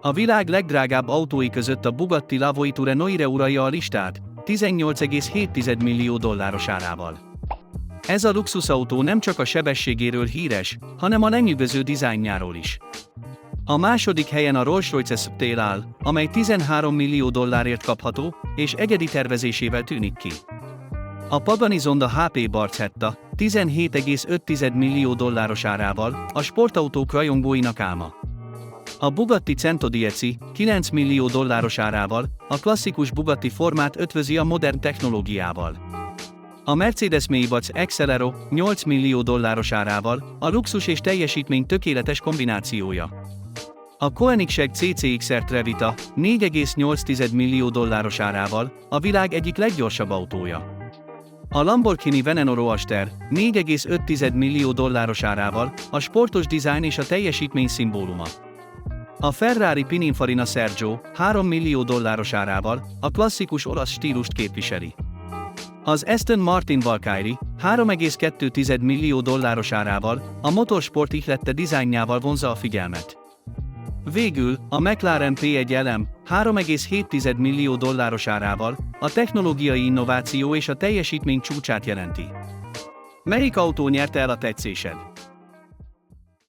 A világ legdrágább autói között a Bugatti La Voiture Noire uralja a listát, 18,7 millió dolláros árával. Ez a luxusautó nem csak a sebességéről híres, hanem a lenyűgöző dizájnjáról is. A második helyen a Rolls-Royce Sport áll, amely 13 millió dollárért kapható, és egyedi tervezésével tűnik ki. A Pagani Zonda HP Barchetta 17,5 millió dolláros árával a sportautók rajongóinak álma. A Bugatti Cento Dieci 9 millió dolláros árával a klasszikus Bugatti formát ötvözi a modern technológiával. A Mercedes Maybach Exelero 8 millió dolláros árával a luxus és teljesítmény tökéletes kombinációja. A Koenigsegg CCXR Trevita 4,8 millió dolláros árával a világ egyik leggyorsabb autója. A Lamborghini Veneno Roadster 4,5 millió dolláros árával a sportos dizájn és a teljesítmény szimbóluma. A Ferrari Pininfarina Sergio 3 millió dolláros árával a klasszikus olasz stílust képviseli. Az Aston Martin Valkyrie 3,2 millió dolláros árával a motorsport ihlette dizájnjával vonzza a figyelmet. Végül a McLaren P1 LM 3,7 millió dolláros árával a technológiai innováció és a teljesítmény csúcsát jelenti. Melyik autó nyerte el a tetszésed?